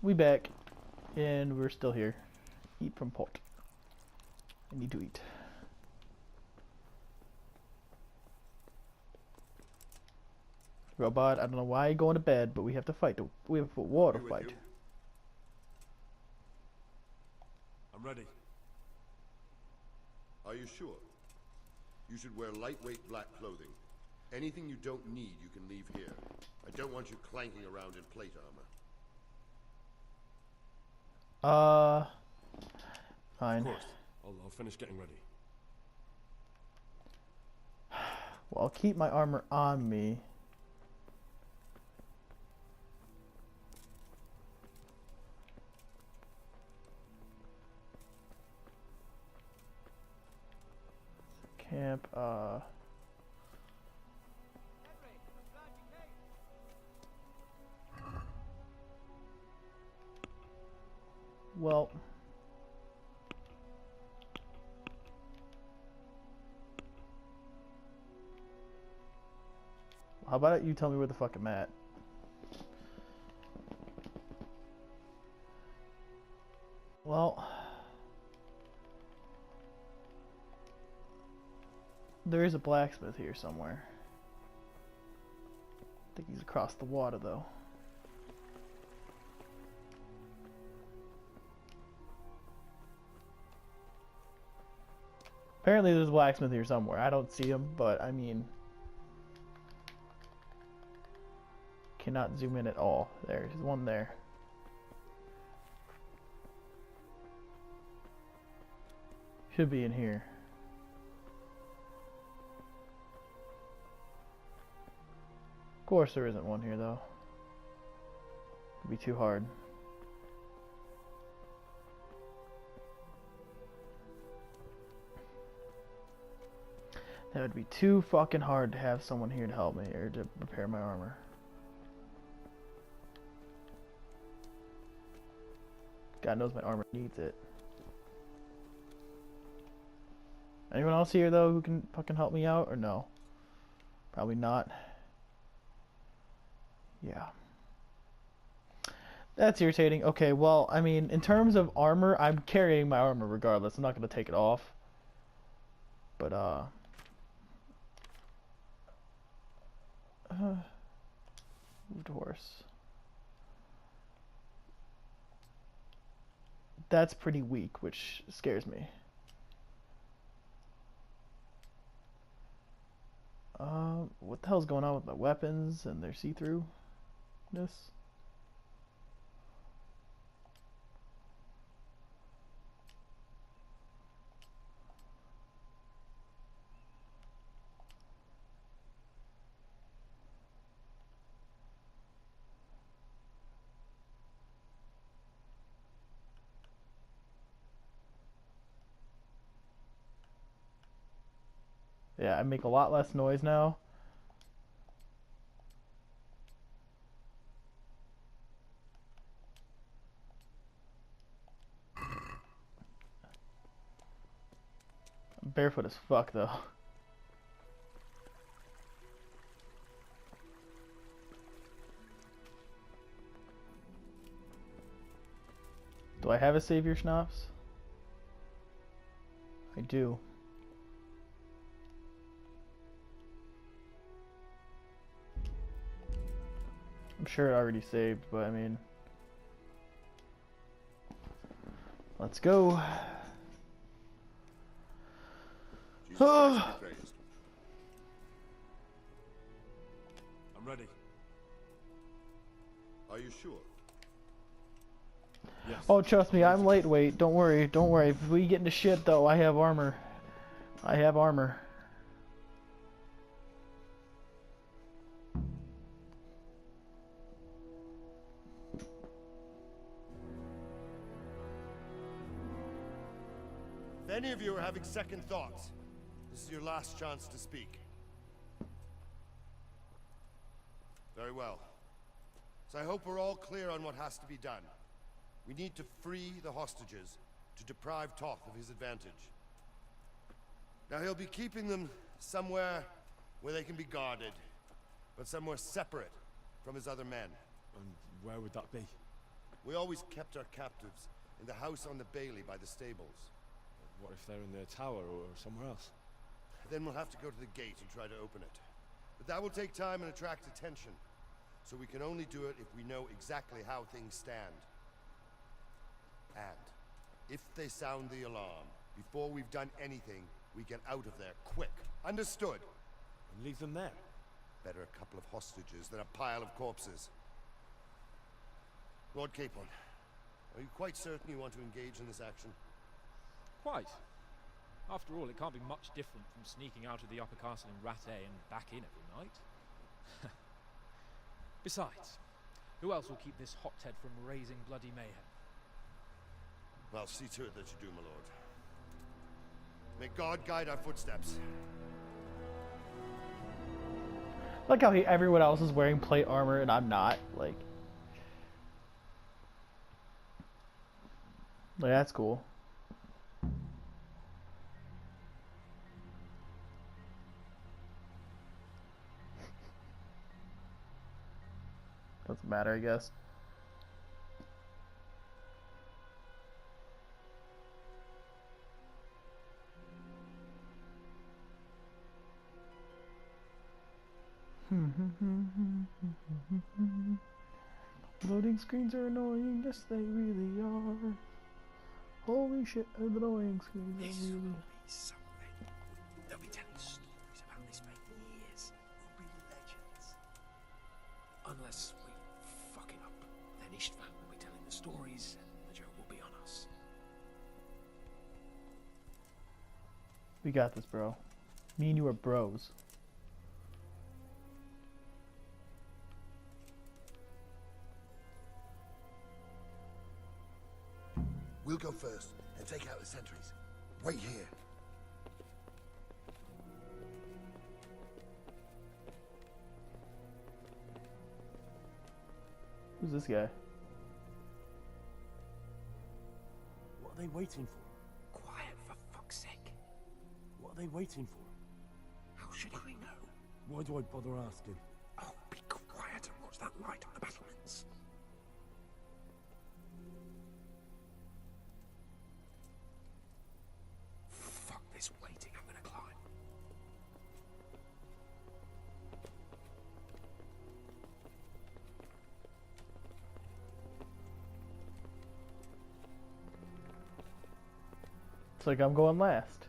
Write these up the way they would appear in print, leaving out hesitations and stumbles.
We back, and we're still here. Eat from pot. I need to eat. Robot, I don't know why you're going to bed, but we have to fight. We have a war to fight. I'm ready. Are you sure? You should wear lightweight black clothing. Anything you don't need, you can leave here. I don't want you clanking around in plate armor. Fine. Of course. I'll finish getting ready. Well, I'll keep my armor on me. Camp, well, how about you tell me where the fuck I'm at? Well, there is a blacksmith here somewhere. I think he's across the water, though. Apparently there's a blacksmith here somewhere. I don't see him, but I mean... Cannot zoom in at all. There's one there. Should be in here. Of course there isn't one here, though. It'd be too hard. That would be too fucking hard to have someone here to help me or to repair my armor. God knows my armor needs it. Anyone else here though who can fucking help me out or no? Probably not. Yeah. That's irritating. Okay, well, I mean, in terms of armor, I'm carrying my armor regardless. I'm not gonna take it off. But moved horse. That's pretty weak, which scares me. What the hell's going on with my weapons and their see-throughness? Yeah, I make a lot less noise now. I'm barefoot as fuck though. Do I have a savior schnapps? I do. I'm sure it already saved, but I mean... Let's go. I'm ready. Are you sure? Yes. Oh, trust me, I'm lightweight. Don't worry, don't worry. If we get into shit, though, I have armor. I have armor. If any of you are having second thoughts, this is your last chance to speak. Very well. So I hope we're all clear on what has to be done. We need to free the hostages to deprive Toth of his advantage. Now he'll be keeping them somewhere where they can be guarded, but somewhere separate from his other men. And where would that be? We always kept our captives in the house on the Bailey by the stables. What if they're in their tower or somewhere else? Then we'll have to go to the gate and try to open it. But that will take time and attract attention. So we can only do it if we know exactly how things stand. And if they sound the alarm, before we've done anything, we get out of there quick. Understood? And leave them there? Better a couple of hostages than a pile of corpses. Lord Capon, are you quite certain you want to engage in this action? Quite. After all, it can't be much different from sneaking out of the upper castle in Rattay and back in every night. Besides, who else will keep this hothead from raising bloody mayhem? Well, see to it that you do, my lord. May God guide our footsteps. Like how everyone else is wearing plate armor and I'm not. Like that's cool. Doesn't matter, I guess. Loading screens are annoying, yes they really are. Holy shit, annoying screens are This really... will be something. They'll be telling stories about this for years. We'll be legends. Unless we fuck it up, then Istvan will be telling the stories and the joke will be on us. We got this, bro. Me and you are bros. We'll go first and take out the sentries. Wait here. Who's this guy? What are they waiting for? Quiet, for fuck's sake. What are they waiting for? How should I know? Why do I bother asking? Oh, be quiet and watch that light on the battlements. Fuck this waiting, I'm gonna climb. It's like I'm going last.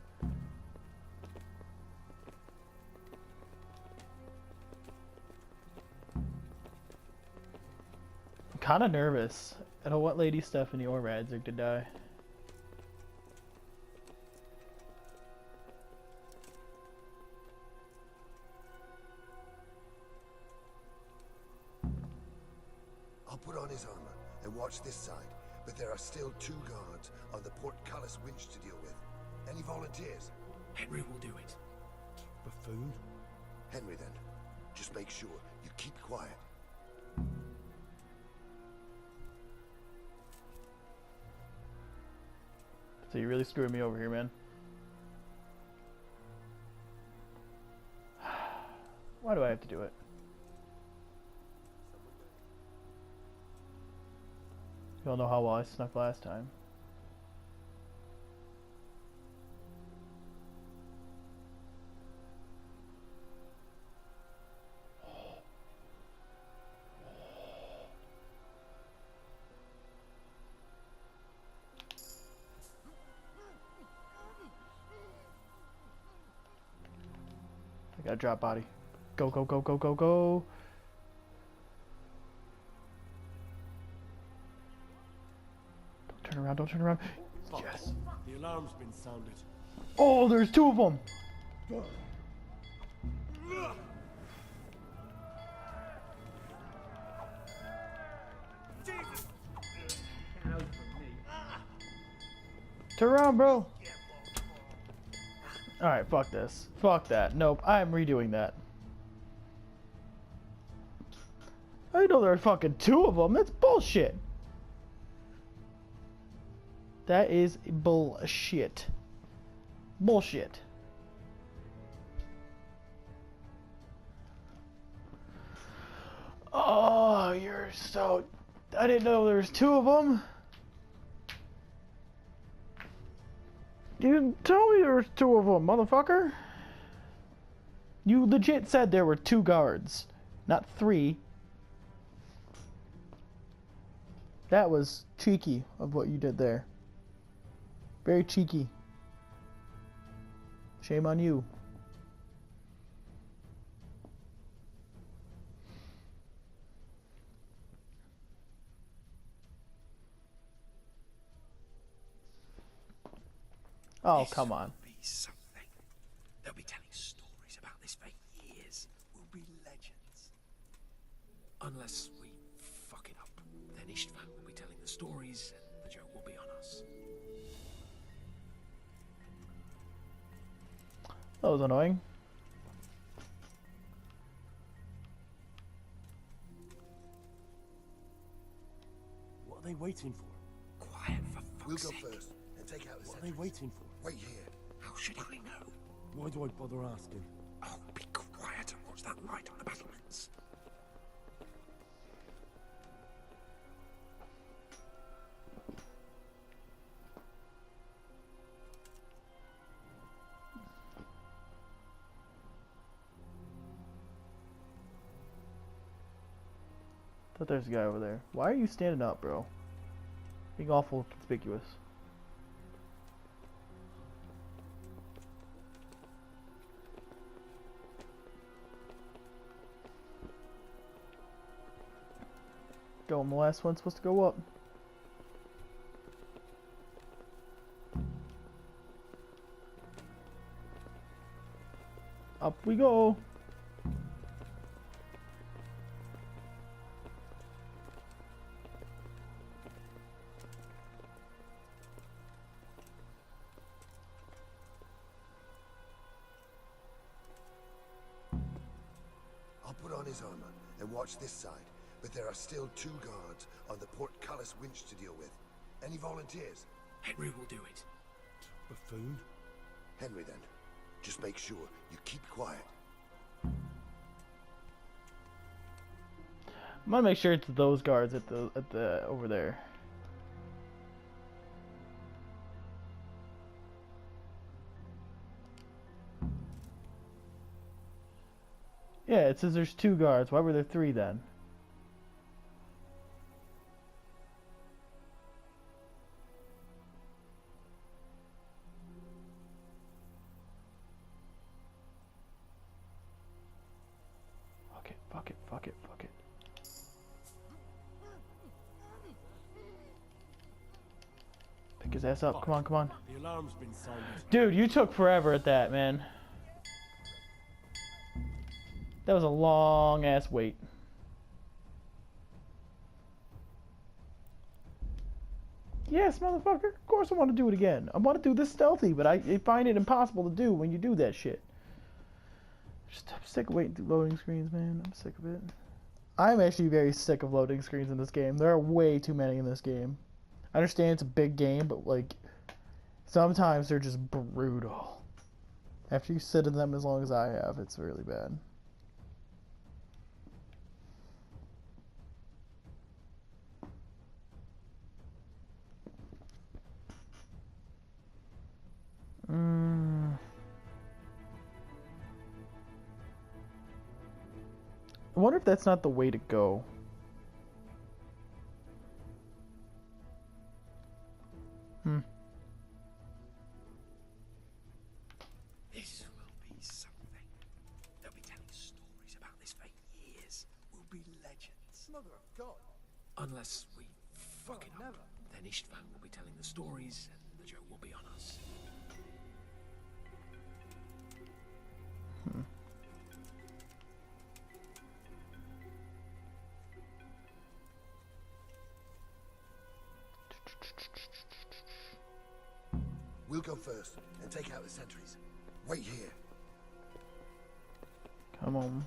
I'm kind of nervous. I don't want Lady Stephanie or Radzig to die. I'll put on his armor and watch this side, but there are still 2 guards on the portcullis winch to deal with. Any volunteers? Henry will do it. Buffoon? Henry, then. Just make sure you keep quiet. So you really screwed me over here, man. Why do I have to do it? You all know how well I snuck last time. I gotta drop body. Go, go, go, go, go, go. Don't turn around, don't turn around. Yes. The alarm's been sounded. Oh, there's 2 of them. Turn around, bro. Alright, fuck this. Fuck that. Nope, I'm redoing that. I know there are fucking 2 of them. That's bullshit. That is bullshit. Bullshit. Oh, you're so I didn't know there was two of them. You didn't tell me there was two of them, motherfucker. You legit said there were two guards, not three. That was cheeky of what you did there. Very cheeky. Shame on you. Oh, come on. Be something. They'll be telling stories about this for years. We'll be legends. Unless we fuck it up, then Istvan will be telling the stories, and the joke will be on us. That was annoying. What are they waiting for? Quiet, for We'll fuck's go sake. first and take out the What are they sentries. waiting for? Wait here. How should I know? Why do I bother asking? Oh, be quiet and watch that light on the battlements. Thought there's a guy over there. Why are you standing up, bro? Being awful conspicuous. Go on, the last one's supposed to go up. Up we go. I'll put on his armor and watch this side, but there are still two guards on the portcullis winch to deal with. Any volunteers? Henry will do it. Buffoon? Henry, then. Just make sure you keep quiet. I'm gonna make sure it's those guards at the over there. Yeah, it says there's two guards. Why were there three then? Fuck it, fuck it, fuck it, fuck it. Pick his ass up. Come on, come on. The alarm's been sounded. Dude, you took forever at that, man. That was a long ass wait. Yes, motherfucker. Of course I want to do it again. I want to do this stealthy, but I find it impossible to do when you do that shit. I'm sick of waiting through loading screens, man. I'm sick of it. I'm actually very sick of loading screens in this game. There are way too many in this game. I understand it's a big game, but like sometimes they're just brutal. After you sit in them as long as I have, it's really bad. I wonder if that's not the way to go. This will be something. They'll be telling stories about this for years. We'll be legends. Mother of God. Unless we fuck it up, then Istvan will be telling the stories, and the joke will be on us. We'll go first and take out the sentries. Wait here. Come on.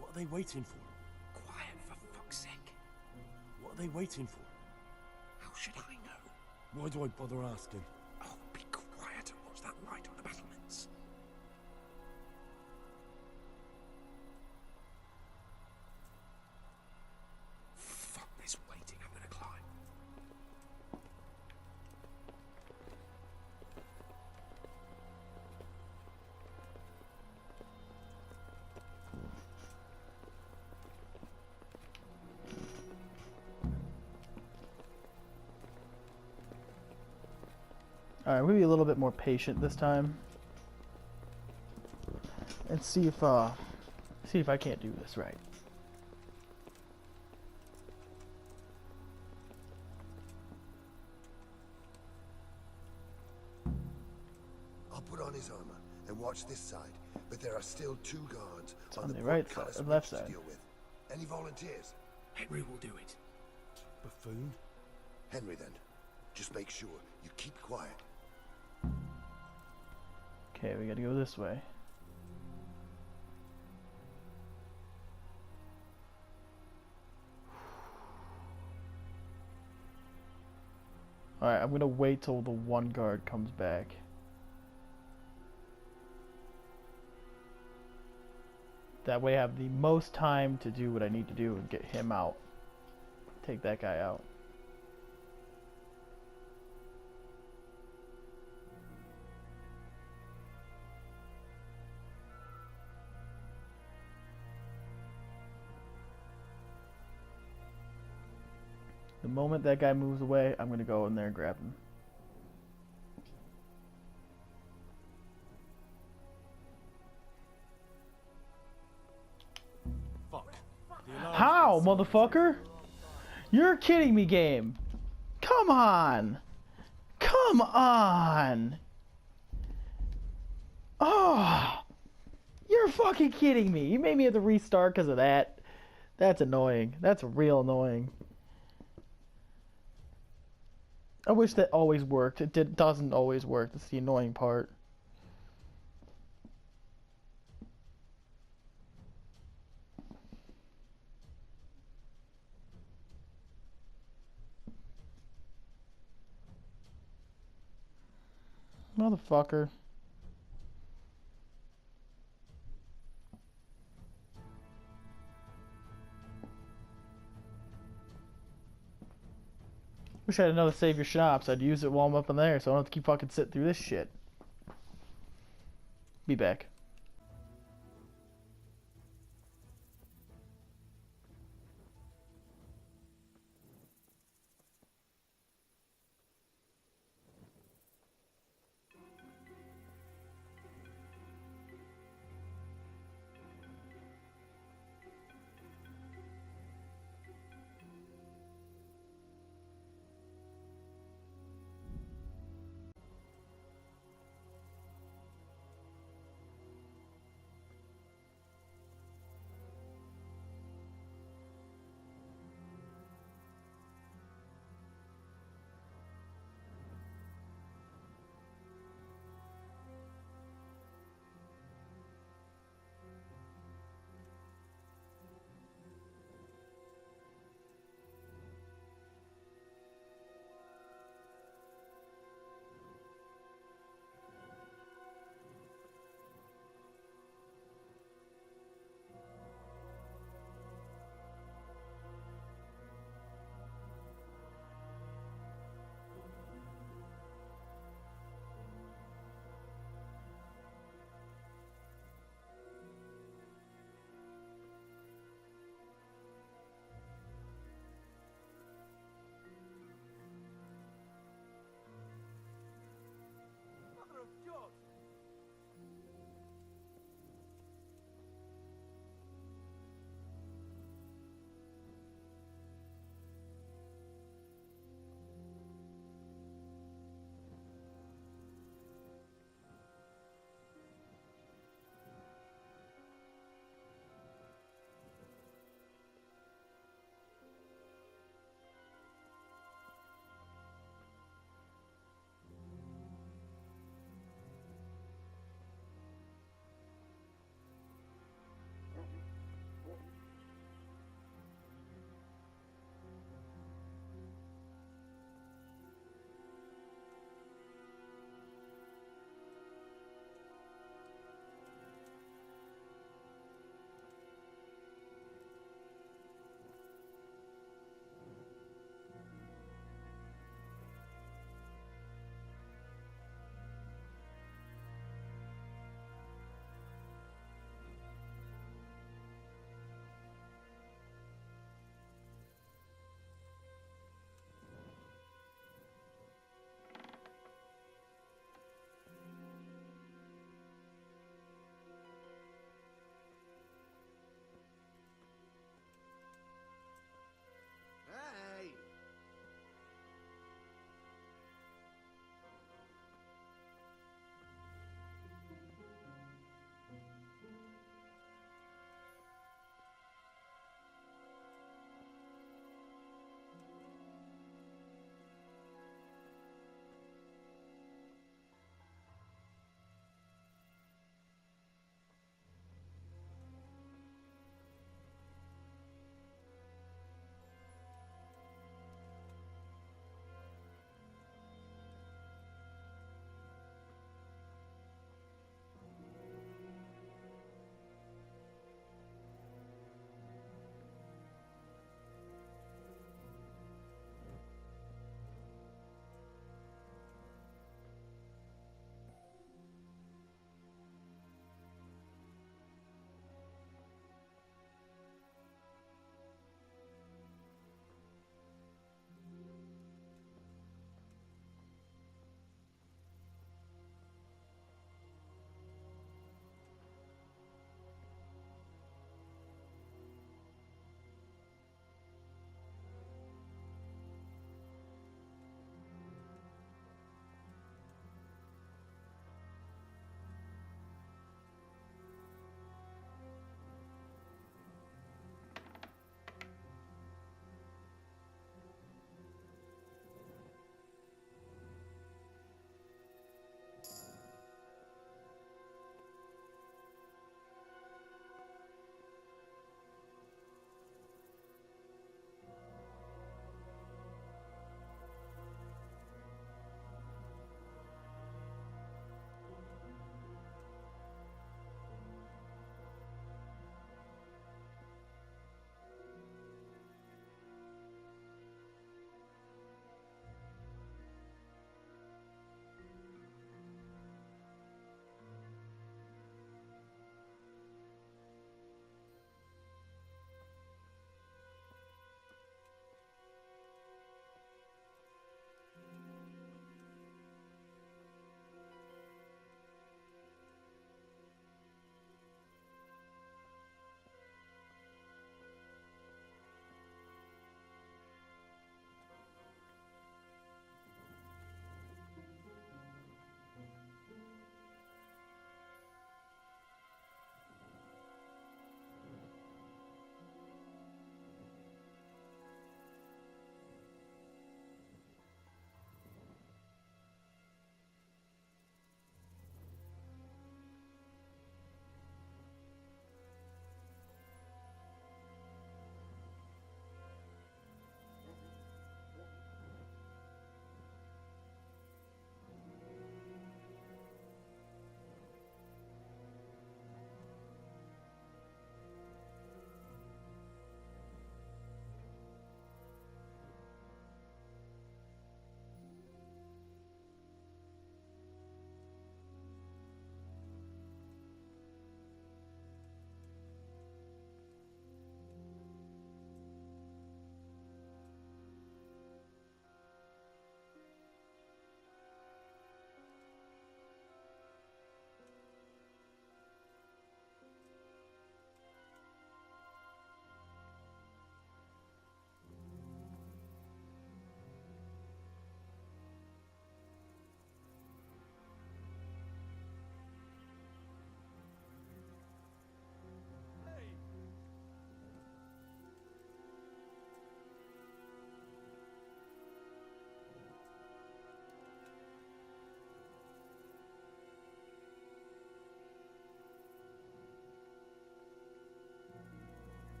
What are they waiting for? Quiet, for fuck's sake. What are they waiting for? How should I know? Why do I bother asking? Oh, be quiet and watch that light Alright, we'll be a little bit more patient this time. And see if I can't do this right. I'll put on his armor and watch this side, but there are still 2 guards It's on on the the right portcullis side, winch left to side. deal with. Any volunteers? Henry will do it. Buffoon? Henry, then. Just make sure you keep quiet. Okay, we gotta go this way. Alright, I'm gonna wait till the one guard comes back. That way I have the most time to do what I need to do and get him out. Take that guy out. The moment that guy moves away, I'm gonna go in there and grab him. Fuck. The alarm's How, been motherfucker? You're kidding me, game. Come on. Come on. Oh. You're fucking kidding me. You made me have to restart because of that. That's annoying. That's real annoying. I wish that always worked. It doesn't always work. That's the annoying part. Motherfucker. Wish I had another save your shops. I'd use it while I'm up in there so I don't have to keep fucking sitting through this shit. Be back.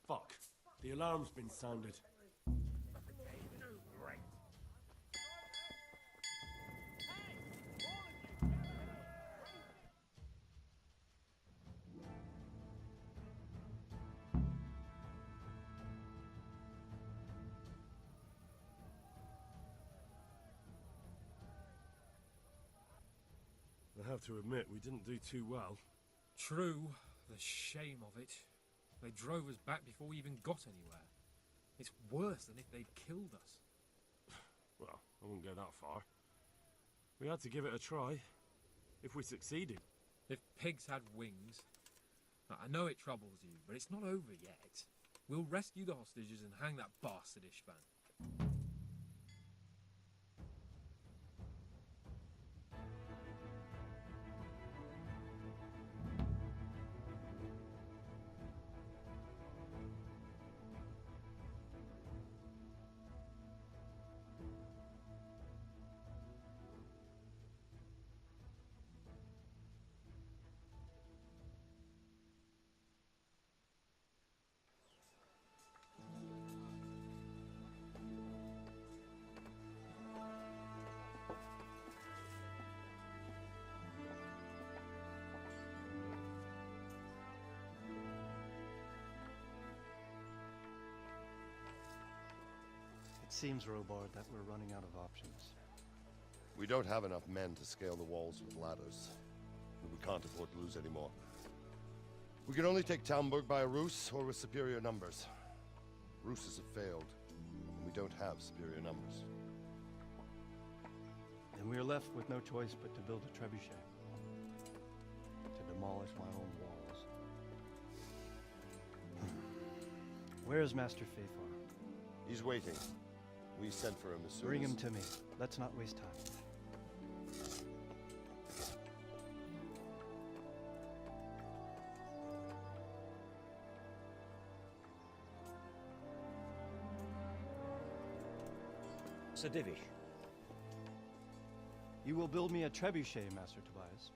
Fuck. The alarm's been sounded. I have to admit, we didn't do too well. True. The shame of it. They drove us back before we even got anywhere. It's worse than if they'd killed us. Well, I wouldn't go that far. We had to give it a try. If we succeeded. If pigs had wings... Now, I know it troubles you, but it's not over yet. We'll rescue the hostages and hang that bastard Ishvan. It seems, Robard, that we're running out of options. We don't have enough men to scale the walls with ladders. And we can't afford to lose any more. We can only take Talmberg by a ruse or with superior numbers. Ruses have failed, and we don't have superior numbers. And we're left with no choice but to build a trebuchet. To demolish my own walls. Where's Master Fafar? He's waiting. We sent for him as soon Bring as... him to me. Let's not waste time. Sir Divish. You will build me a trebuchet, Master Tobias.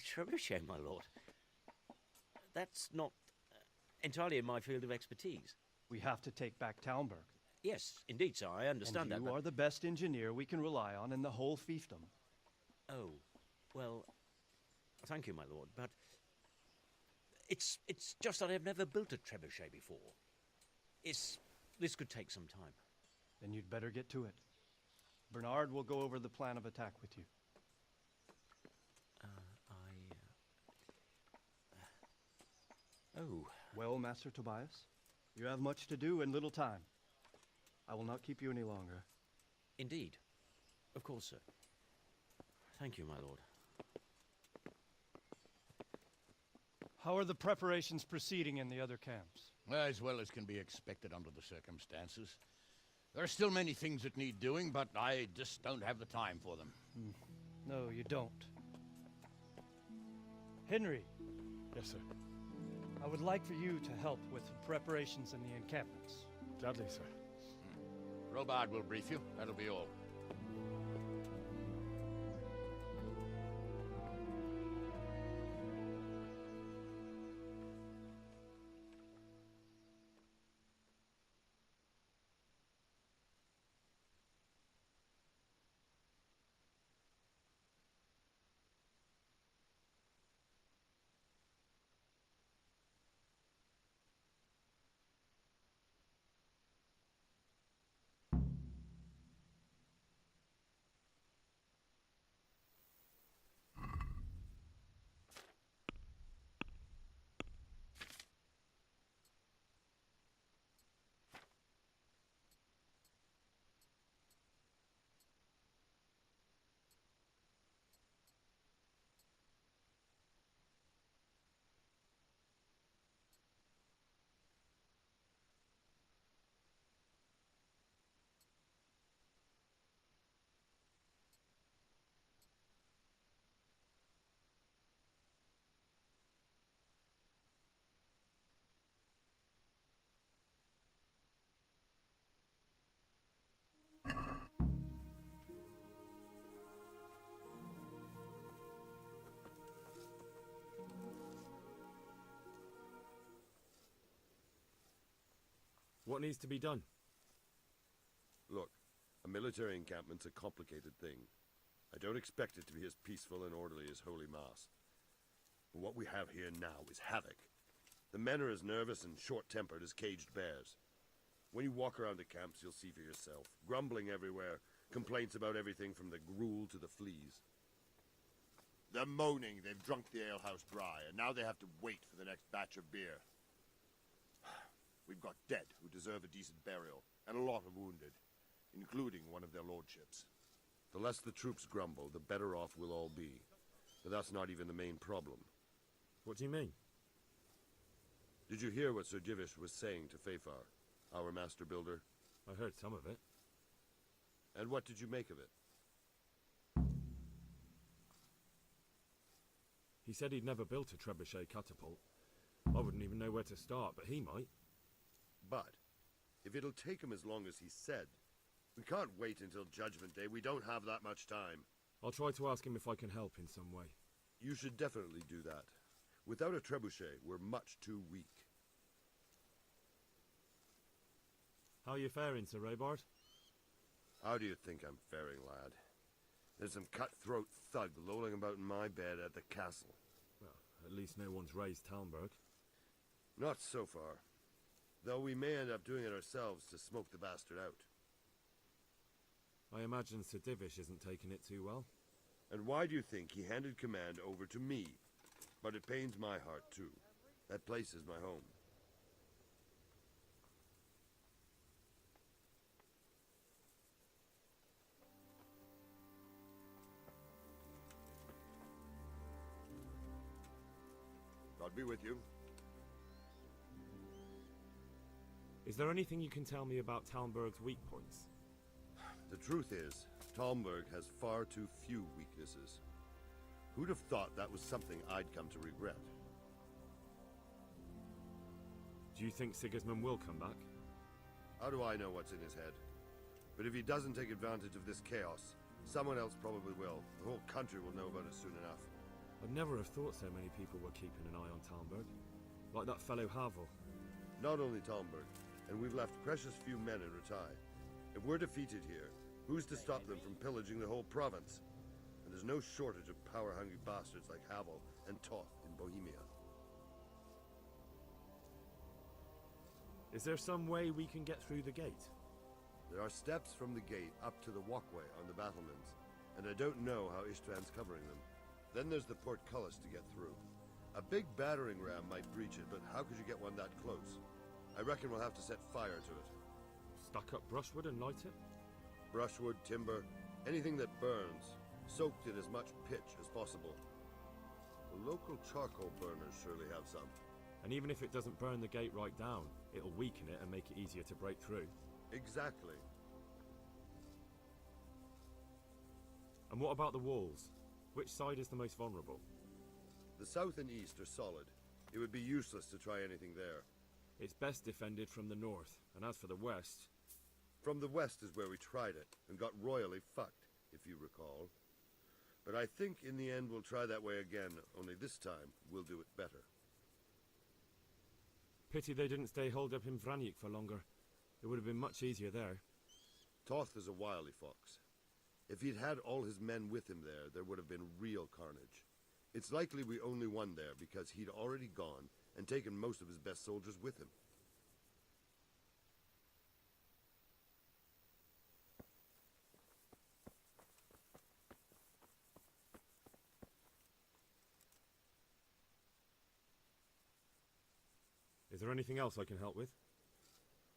Trebuchet, my lord. That's not entirely in my field of expertise. We have to take back Talmberg. Yes, indeed, sir, I understand and that. You are the best engineer we can rely on in the whole fiefdom. Oh, well, thank you, my lord, but it's just that I've never built a trebuchet before. This could take some time. Then you'd better get to it. Bernard will go over the plan of attack with you. Oh. Well, Master Tobias, you have much to do and little time. I will not keep you any longer. Indeed. Of course, sir. Thank you, my lord. How are the preparations proceeding in the other camps? As well as can be expected under the circumstances. There are still many things that need doing, but I just don't have the time for them. No, you don't. Henry. Yes, sir. I would like for you to help with the preparations in the encampments. Gladly, sir. Robard will brief you. That'll be all. What needs to be done? Look, a military encampment's a complicated thing. I don't expect it to be as peaceful and orderly as Holy Mass. But what we have here now is havoc. The men are as nervous and short-tempered as caged bears. When you walk around the camps, you'll see for yourself. Grumbling everywhere, complaints about everything from the gruel to the fleas. They're moaning they've drunk the alehouse dry, and now they have to wait for the next batch of beer. We've got dead who deserve a decent burial, and a lot of wounded, including one of their lordships. The less the troops grumble, the better off we'll all be. But that's not even the main problem. What do you mean? Did you hear what Sir Divish was saying to Fafar, our master builder? I heard some of it. And what did you make of it? He said he'd never built a trebuchet catapult. I wouldn't even know where to start, but he might. But, if it'll take him as long as he said, we can't wait until Judgment Day. We don't have that much time. I'll try to ask him if I can help in some way. You should definitely do that. Without a trebuchet, we're much too weak. How are you faring, Sir Robard? How do you think I'm faring, lad? There's some cutthroat thug lolling about in my bed at the castle. Well, at least no one's raised Talmberg. Not so far. Though we may end up doing it ourselves to smoke the bastard out. I imagine Sir Divish isn't taking it too well. And why do you think he handed command over to me? But it pains my heart, too. That place is my home. God be with you. Is there anything you can tell me about Talmberg's weak points? The truth is, Talmberg has far too few weaknesses. Who'd have thought that was something I'd come to regret? Do you think Sigismund will come back? How do I know what's in his head? But if he doesn't take advantage of this chaos, someone else probably will. The whole country will know about it soon enough. I'd never have thought so many people were keeping an eye on Talmberg. Like that fellow Havel. Not only Talmberg, and we've left precious few men in Ratai. If we're defeated here, who's to stop them from pillaging the whole province? And there's no shortage of power-hungry bastards like Havel and Toth in Bohemia. Is there some way we can get through the gate? There are steps from the gate up to the walkway on the battlements, and I don't know how Ishtvan's covering them. Then there's the portcullis to get through. A big battering ram might breach it, but how could you get one that close? I reckon we'll have to set fire to it. Stack up brushwood and light it? Brushwood, timber, anything that burns, soaked in as much pitch as possible. The local charcoal burners surely have some. And even if it doesn't burn the gate right down, it'll weaken it and make it easier to break through. Exactly. And what about the walls? Which side is the most vulnerable? The south and east are solid. It would be useless to try anything there. It's best defended from the north, and as for the west... From the west is where we tried it, and got royally fucked, if you recall. But I think in the end we'll try that way again, only this time we'll do it better. Pity they didn't stay holed up in Vranyk for longer. It would have been much easier there. Toth is a wily fox. If he'd had all his men with him there would have been real carnage. It's likely we only won there because he'd already gone and taken most of his best soldiers with him. Is there anything else I can help with?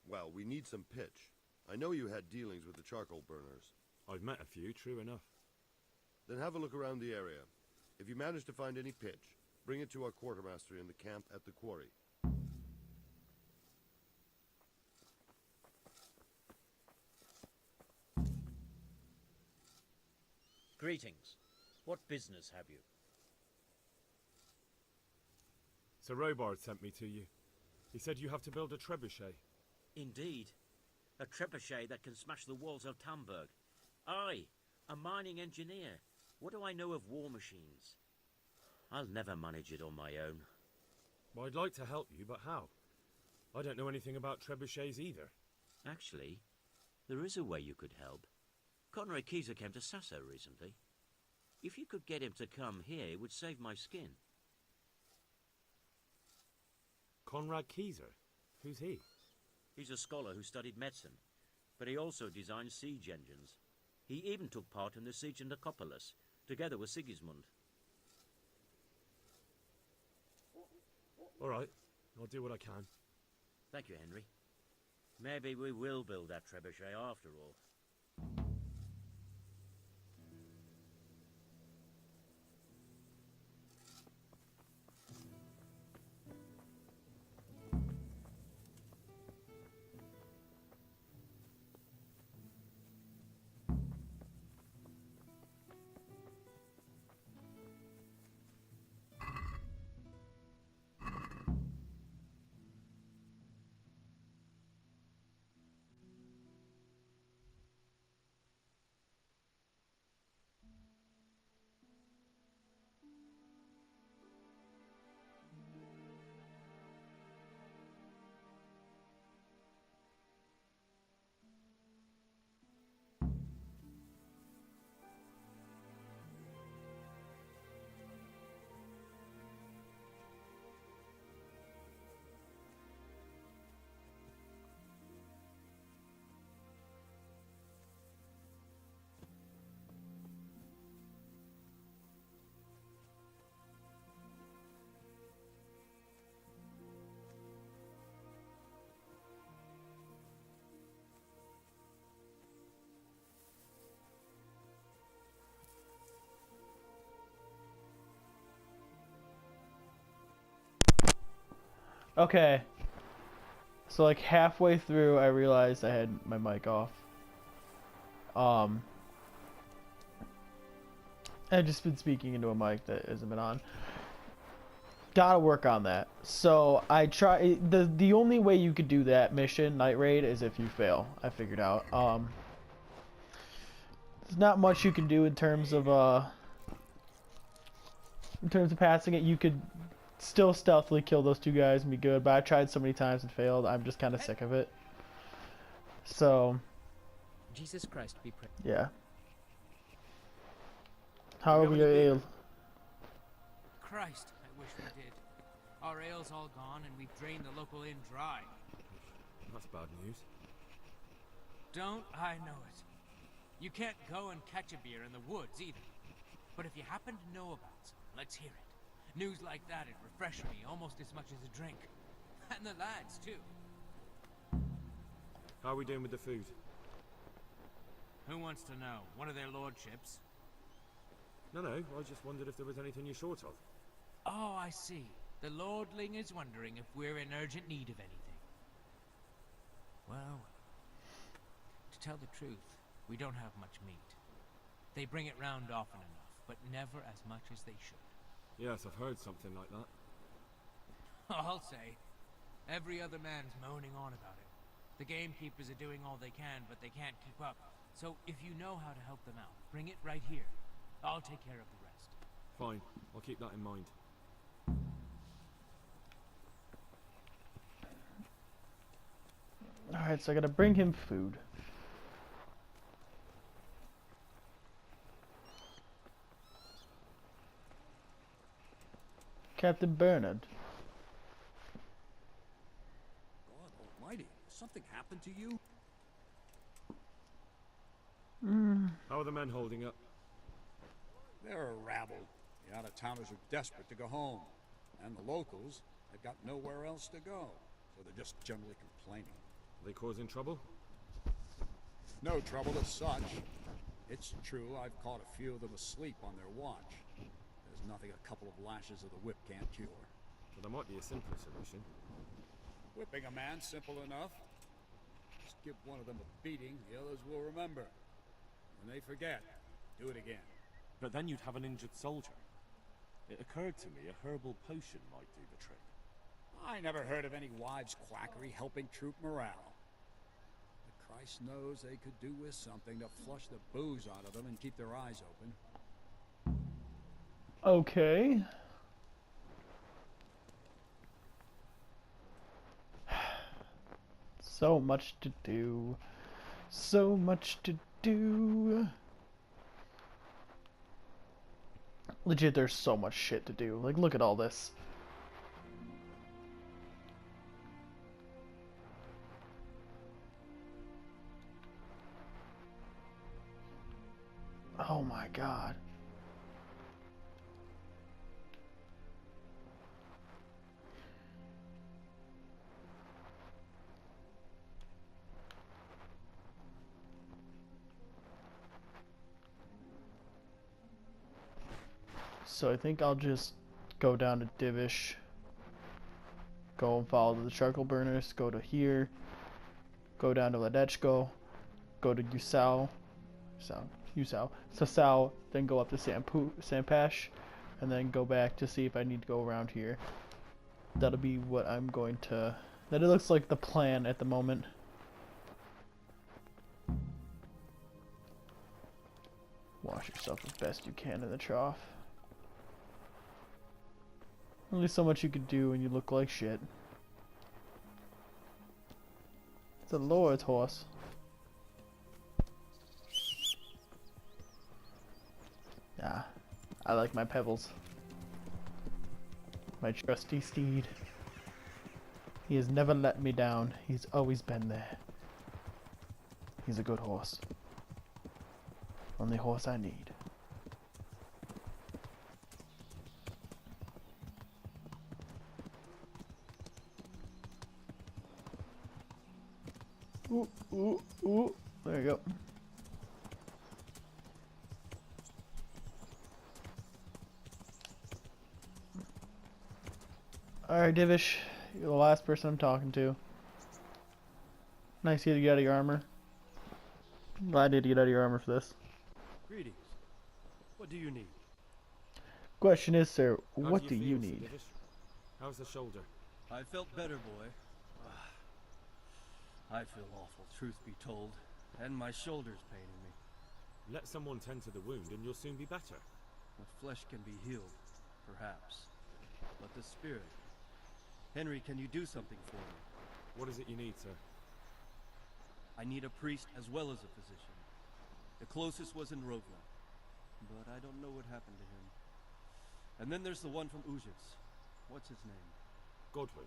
Well, we need some pitch. I know you had dealings with the charcoal burners. I've met a few, true enough. Then have a look around the area. If you manage to find any pitch, bring it to our quartermaster in the camp at the quarry. Greetings. What business have you? Sir Robard sent me to you. He said you have to build a trebuchet. Indeed. A trebuchet that can smash the walls of Talmberg. I, a mining engineer. What do I know of war machines? I'll never manage it on my own. Well, I'd like to help you, but how? I don't know anything about trebuchets either. Actually, there is a way you could help. Conrad Keyser came to Sasso recently. If you could get him to come here, it would save my skin. Conrad Keyser? Who's he? He's a scholar who studied medicine, but he also designed siege engines. He even took part in the siege of Nicopolis, together with Sigismund. All right, I'll do what I can. Thank you, Henry. Maybe we will build that trebuchet after all. Okay. So like halfway through I realized I had my mic off. I've just been speaking into a mic that hasn't been on. Gotta work on that. So I try the only way you could do that mission, Night Raid, is if you fail. I figured out. There's not much you can do in terms of passing it. You could still stealthily kill those two guys and be good, but I tried so many times and failed. I'm just kind of sick of it. So Jesus Christ be praised. yeah. How are we able? Christ, I wish we did. Our ale's all gone and we've drained the local inn dry. That's bad news. Don't I know it? You can't go and catch a beer in the woods either. But if you happen to know about some, let's hear it. News like that would refresh me almost as much as a drink. And the lads, too. How are we doing with the food? Who wants to know? One of their lordships? No, I just wondered if there was anything you're short of. Oh, I see. The lordling is wondering if we're in urgent need of anything. Well, to tell the truth, we don't have much meat. They bring it round often enough, but never as much as they should. Yes, I've heard something like that. I'll say. Every other man's moaning on about it. The gamekeepers are doing all they can, but they can't keep up. So if you know how to help them out, bring it right here. I'll take care of the rest. Fine, I'll keep that in mind. Alright, so I gotta bring him food. Captain Bernard. God almighty, something happened to you? How are the men holding up? They're a rabble. The out-of-towners are desperate to go home. And the locals, they've got nowhere else to go. So they're just generally complaining. Are they causing trouble? No trouble as such. It's true I've caught a few of them asleep on their watch. There's nothing a couple of lashes of the whip can't cure. Well, there might be a simpler solution. Whipping a man, simple enough. Just give one of them a beating, the others will remember. When they forget, do it again. But then you'd have an injured soldier. It occurred to me a herbal potion might do the trick. I never heard of any wives' quackery helping troop morale. But Christ knows they could do with something to flush the booze out of them and keep their eyes open. Okay. So much to do. So much to do. Legit, there's so much shit to do. Like, look at all this. Oh my god. So I think I'll just go down to Divish, go and follow the charcoal burners, go to here, go down to Ladechko, go to Sasau, then go up to Sampash, and then go back to see if I need to go around here. That'll be what I'm going to... That it looks like the plan at the moment. Wash yourself as best you can in the trough. Only so much you could do when you look like shit. It's a Lord's horse. Nah, I like my pebbles. My trusty steed. He has never let me down. He's always been there. He's a good horse. Only horse I need. Ooh, ooh, ooh. There you go. Alright, Divish. You're the last person I'm talking to. Nice to get you out of your armor. Glad to get out of your armor for this. Greetings. What do you need? Question is, sir, How what do feel, you Sir need? Divish? How's the shoulder? I felt better, boy. I feel awful, truth be told, and my shoulder's paining me. Let someone tend to the wound and you'll soon be better. The flesh can be healed, perhaps. But the spirit... Henry, can you do something for me? What is it you need, sir? I need a priest as well as a physician. The closest was in Rovna, but I don't know what happened to him. And then there's the one from Ujits. What's his name? Godwin.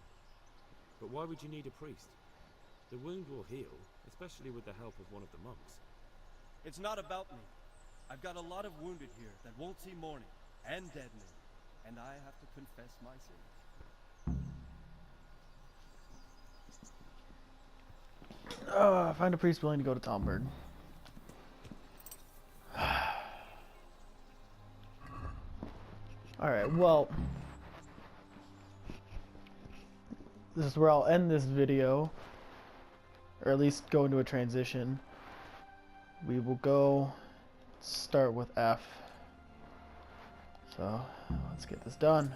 But why would you need a priest? The wound will heal, especially with the help of one of the monks. It's not about me. I've got a lot of wounded here that won't see morning, and deadening, and I have to confess my sins. Find a priest willing to go to Talmberg. Alright, well... This is where I'll end this video. Or at least go into a transition. We will go start with F. So, let's get this done.